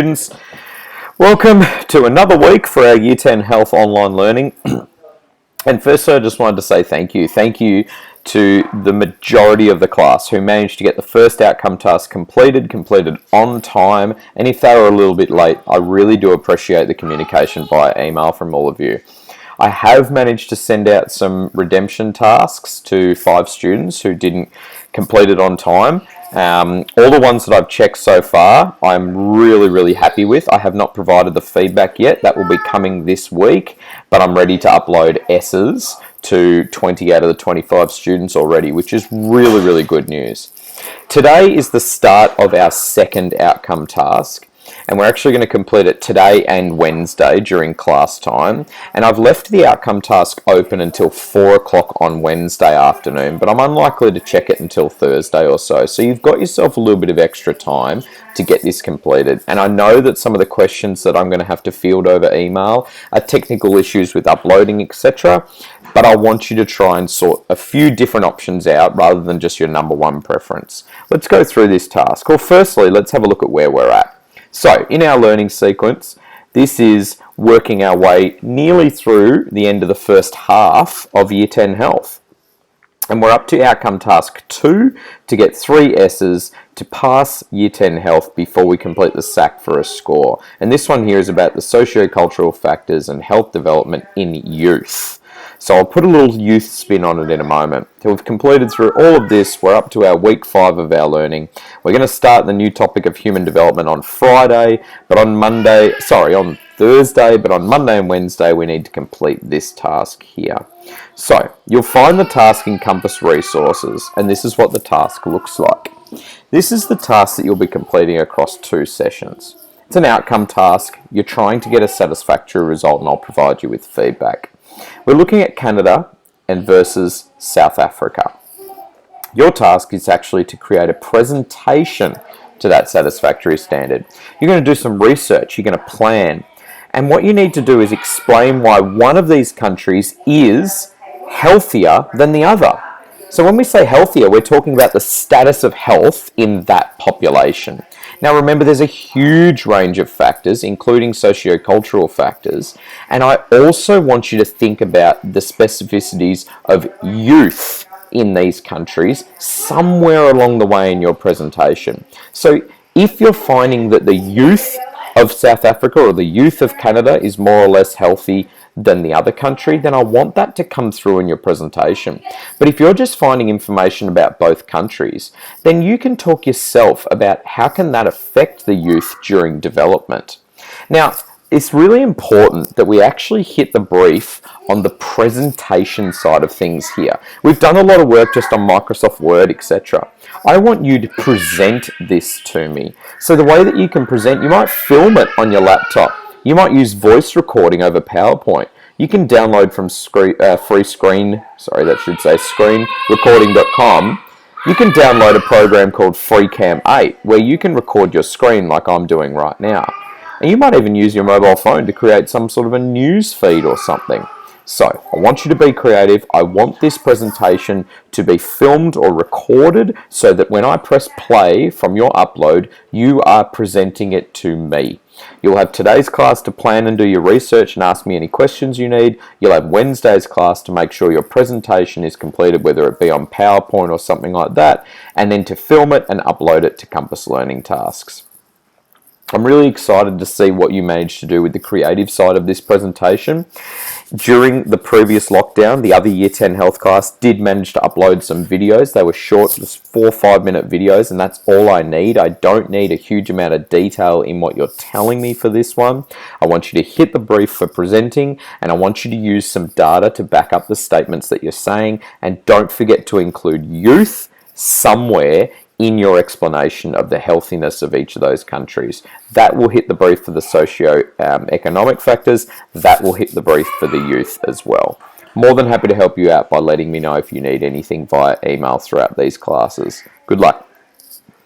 Students, welcome to another week for our Year 10 Health Online Learning. And firstly, I just wanted to say thank you. Thank you to the majority of the class who managed to get the first outcome task completed on time. And if they were a little bit late, I really do appreciate the communication via email from all of you. I have managed to send out some redemption tasks to 5 students who didn't complete it on time. All the ones that I've checked so far, I'm really happy with. I have not provided the feedback yet. That will be coming this week, but I'm ready to upload S's to 20 out of the 25 students already, which is really good news. Today is the start of our second outcome task, and we're actually going to complete it today and Wednesday during class time. And I've left the outcome task open until 4 o'clock on Wednesday afternoon, but I'm unlikely to check it until Thursday or so. So you've got yourself a little bit of extra time to get this completed. And I know that some of the questions that I'm going to have to field over email are technical issues with uploading, etc. But I want you to try and sort a few different options out rather than just your number one preference. Let's go through this task. Well, firstly, let's have a look at where we're at. So, in our learning sequence, this is working our way nearly through the end of the first half of Year 10 Health. And we're up to outcome task 2 to get 3 S's to pass Year 10 Health before we complete the SAC for a score. And this one here is about the socio-cultural factors and health development in youth. So I'll put a little youth spin on it in a moment. So we've completed through all of this. We're up to our week 5 of our learning. We're going to start the new topic of human development on Thursday, but on Monday and Wednesday we need to complete this task here. So you'll find the task in Compass Resources, and this is what the task looks like. This is the task that you'll be completing across 2 sessions. It's an outcome task. You're trying to get a satisfactory result, and I'll provide you with feedback. We're looking at Canada and versus South Africa. Your task is actually to create a presentation to that satisfactory standard. You're going to do some research, you're going to plan, and what you need to do is explain why one of these countries is healthier than the other. So when we say healthier, we're talking about the status of health in that population. Now remember, there's a huge range of factors, including socio-cultural factors, and I also want you to think about the specificities of youth in these countries somewhere along the way in your presentation. So if you're finding that the youth of South Africa or the youth of Canada is more or less healthy than the other country, then I want that to come through in your presentation. But if you're just finding information about both countries, then you can talk yourself about how can that affect the youth during development. Now, it's really important that we actually hit the brief on the presentation side of things here. We've done a lot of work just on Microsoft Word, etc. I want you to present this to me. So the way that you can present, you might film it on your laptop. You might use voice recording over PowerPoint. You can download from screenrecording.com. You can download a program called FreeCam 8 where you can record your screen like I'm doing right now. And you might even use your mobile phone to create some sort of a news feed or something. So I want you to be creative. I want this presentation to be filmed or recorded so that when I press play from your upload, you are presenting it to me. You'll have today's class to plan and do your research and ask me any questions you need. You'll have Wednesday's class to make sure your presentation is completed, whether it be on PowerPoint or something like that, and then to film it and upload it to Compass Learning Tasks. I'm really excited to see what you managed to do with the creative side of this presentation. During the previous lockdown, the other Year 10 Health class did manage to upload some videos. They were short, just 4 or 5 minute videos, and that's all I need. I don't need a huge amount of detail in what you're telling me for this one. I want you to hit the brief for presenting, and I want you to use some data to back up the statements that you're saying, and don't forget to include youth somewhere in your explanation of the healthiness of each of those countries. That will hit the brief for the socio-economic factors. That will hit the brief for the youth as well. More than happy to help you out by letting me know if you need anything via email throughout these classes. Good luck.